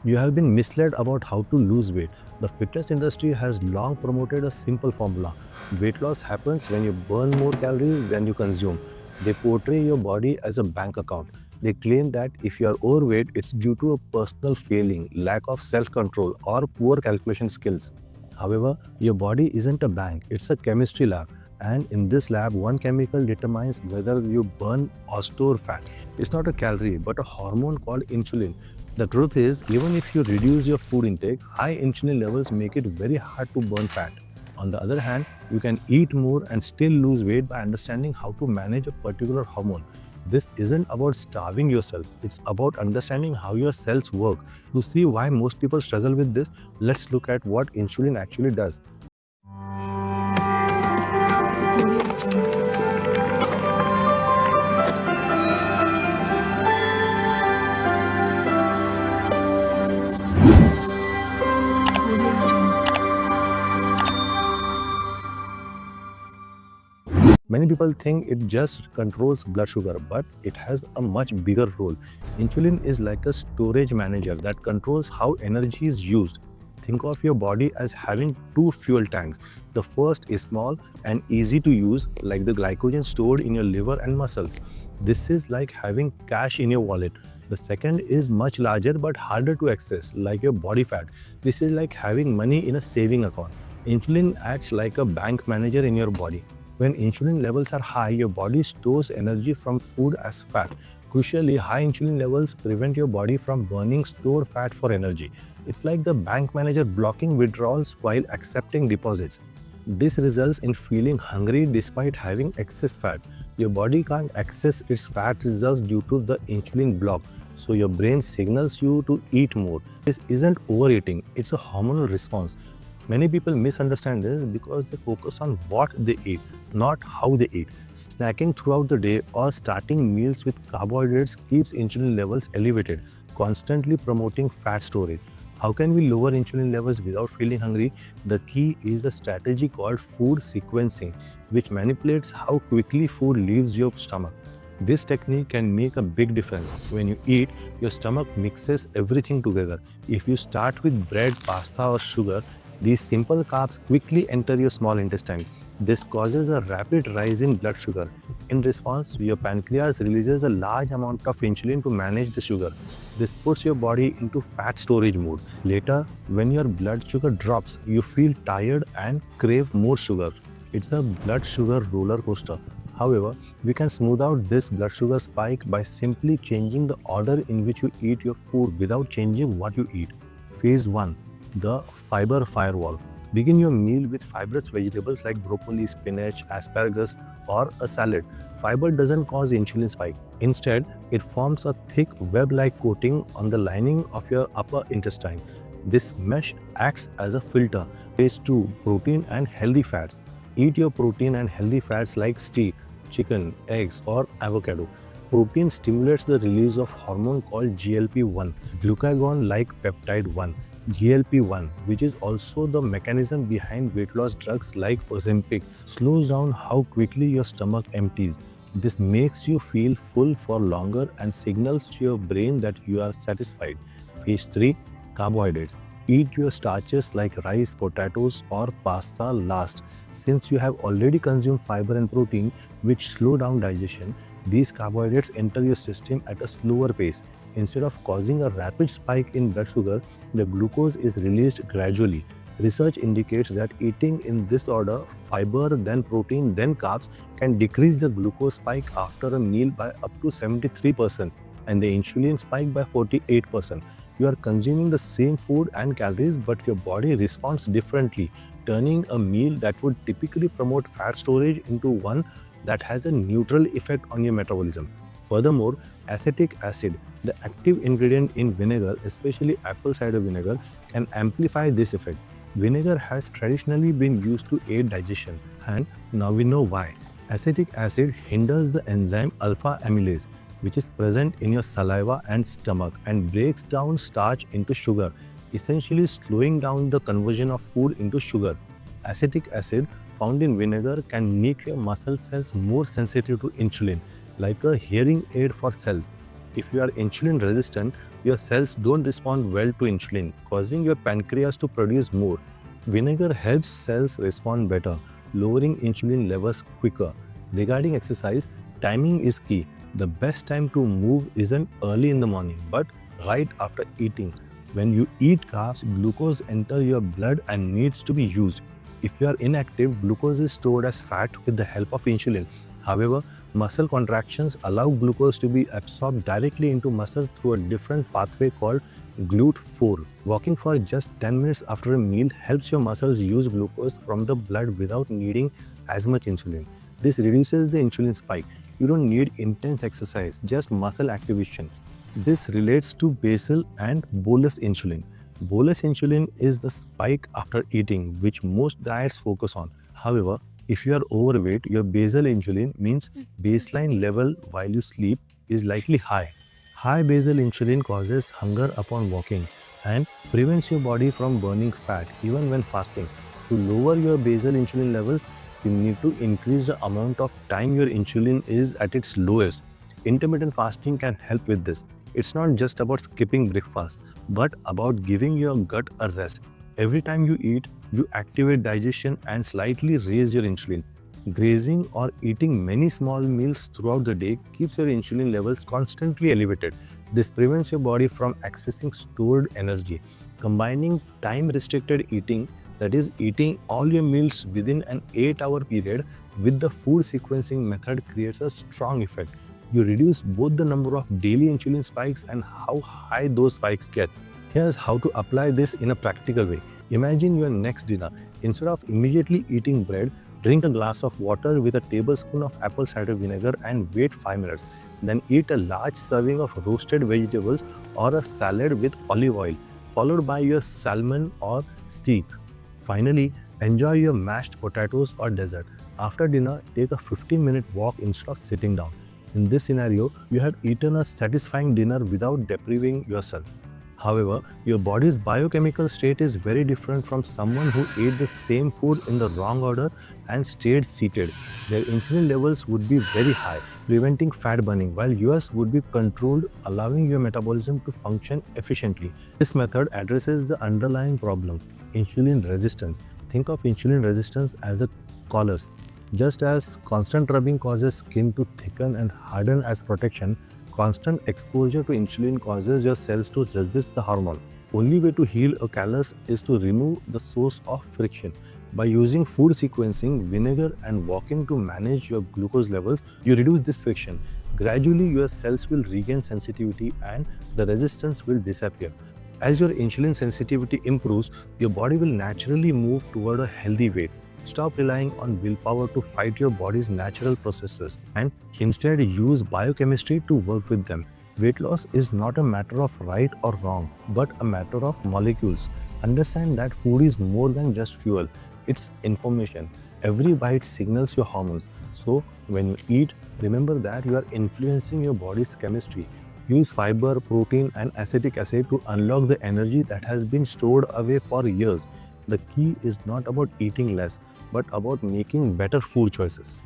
You have been misled about how to lose weight. The fitness industry has long promoted a simple formula. Weight loss happens when you burn more calories than you consume. They portray your body as a bank account. They claim that if you are overweight, it's due to a personal failing, lack of self control, or poor calculation skills. However, your body isn't a bank, it's a chemistry lab. And in this lab, one chemical determines whether you burn or store fat. It's not a calorie, but a hormone called insulin. The truth is, even if you reduce your food intake, high insulin levels make it very hard to burn fat. On the other hand, you can eat more and still lose weight by understanding how to manage a particular hormone. This isn't about starving yourself, it's about understanding how your cells work. To see why most people struggle with this, let's look at what insulin actually does. Many people think it just controls blood sugar, but it has a much bigger role. Insulin is like a storage manager that controls how energy is used. Think of your body as having two fuel tanks. The first is small and easy to use, like the glycogen stored in your liver and muscles. This is like having cash in your wallet. The second is much larger but harder to access, like your body fat. This is like having money in a saving account. Insulin acts like a bank manager in your body. When insulin levels are high, your body stores energy from food as fat. Crucially, high insulin levels prevent your body from burning stored fat for energy. It's like the bank manager blocking withdrawals while accepting deposits. This results in feeling hungry despite having excess fat. Your body can't access its fat reserves due to the insulin block, so your brain signals you to eat more. This isn't overeating, it's a hormonal response. Many people misunderstand this because they focus on what they eat, not how they eat. Snacking throughout the day or starting meals with carbohydrates keeps insulin levels elevated, constantly promoting fat storage. How can we lower insulin levels without feeling hungry? The key is a strategy called food sequencing, which manipulates how quickly food leaves your stomach. This technique can make a big difference. When you eat, your stomach mixes everything together. If you start with bread, pasta, or sugar, these simple carbs quickly enter your small intestine. This causes a rapid rise in blood sugar. In response, your pancreas releases a large amount of insulin to manage the sugar. This puts your body into fat storage mode. Later, when your blood sugar drops, you feel tired and crave more sugar. It's a blood sugar roller coaster. However, we can smooth out this blood sugar spike by simply changing the order in which you eat your food without changing what you eat. Phase 1. The fiber firewall. Begin your meal with fibrous vegetables like broccoli, spinach, asparagus, or a salad. Fiber doesn't cause insulin spike. Instead, it forms a thick web-like coating on the lining of your upper intestine. This mesh acts as a filter. Phase 2. Protein and healthy fats. Eat your protein and healthy fats like steak, chicken, eggs, or avocado. Protein stimulates the release of hormone called GLP-1, glucagon-like peptide 1. GLP-1, which is also the mechanism behind weight loss drugs like Ozempic, slows down how quickly your stomach empties. This makes you feel full for longer and signals to your brain that you are satisfied. Phase 3. Carbohydrates. Eat your starches like rice, potatoes, or pasta last. Since you have already consumed fiber and protein, which slow down digestion, these carbohydrates enter your system at a slower pace. Instead of causing a rapid spike in blood sugar, the glucose is released gradually. Research indicates that eating in this order, fiber, then protein, then carbs, can decrease the glucose spike after a meal by up to 73% and the insulin spike by 48%. You are consuming the same food and calories, but your body responds differently, turning a meal that would typically promote fat storage into one that has a neutral effect on your metabolism. Furthermore, acetic acid, the active ingredient in vinegar, especially apple cider vinegar, can amplify this effect. Vinegar has traditionally been used to aid digestion, and now we know why. Acetic acid hinders the enzyme alpha amylase, which is present in your saliva and stomach and breaks down starch into sugar, essentially slowing down the conversion of food into sugar. Acetic acid found in vinegar can make your muscle cells more sensitive to insulin, like a hearing aid for cells. If you are insulin resistant, your cells don't respond well to insulin, causing your pancreas to produce more. Vinegar helps cells respond better, lowering insulin levels quicker. Regarding exercise, timing is key. The best time to move isn't early in the morning, but right after eating. When you eat carbs, glucose enters your blood and needs to be used. If you are inactive, glucose is stored as fat with the help of insulin. However, muscle contractions allow glucose to be absorbed directly into muscle through a different pathway called GLUT4. Walking for just 10 minutes after a meal helps your muscles use glucose from the blood without needing as much insulin. This reduces the insulin spike. You don't need intense exercise, just muscle activation. This relates to basal and bolus insulin. Bolus insulin is the spike after eating, which most diets focus on. However, if you are overweight, your basal insulin means baseline level while you sleep is likely high. High basal insulin causes hunger upon walking and prevents your body from burning fat even when fasting. To lower your basal insulin levels, you need to increase the amount of time your insulin is at its lowest. Intermittent fasting can help with this. It's not just about skipping breakfast, but about giving your gut a rest. Every time you eat, you activate digestion and slightly raise your insulin. Grazing or eating many small meals throughout the day keeps your insulin levels constantly elevated. This prevents your body from accessing stored energy. Combining time-restricted eating, that is, eating all your meals within an 8-hour period, with the food sequencing method creates a strong effect. You reduce both the number of daily insulin spikes and how high those spikes get. Here's how to apply this in a practical way. Imagine your next dinner. Instead of immediately eating bread, drink a glass of water with a tablespoon of apple cider vinegar and wait 5 minutes. Then eat a large serving of roasted vegetables or a salad with olive oil, followed by your salmon or steak. Finally, enjoy your mashed potatoes or dessert. After dinner, take a 15-minute walk instead of sitting down. In this scenario, you have eaten a satisfying dinner without depriving yourself. However, your body's biochemical state is very different from someone who ate the same food in the wrong order and stayed seated. Their insulin levels would be very high, preventing fat burning, while yours would be controlled, allowing your metabolism to function efficiently. This method addresses the underlying problem, insulin resistance. Think of insulin resistance as a callus. Just as constant rubbing causes skin to thicken and harden as protection, constant exposure to insulin causes your cells to resist the hormone. Only way to heal a callus is to remove the source of friction. By using food sequencing, vinegar and walking to manage your glucose levels, you reduce this friction. Gradually, your cells will regain sensitivity and the resistance will disappear. As your insulin sensitivity improves, your body will naturally move toward a healthy weight. Stop relying on willpower to fight your body's natural processes and instead use biochemistry to work with them. Weight loss is not a matter of right or wrong, but a matter of molecules. Understand that food is more than just fuel, it's information. Every bite signals your hormones. So, when you eat, remember that you are influencing your body's chemistry. Use fiber, protein, and acetic acid to unlock the energy that has been stored away for years. The key is not about eating less, but about making better food choices.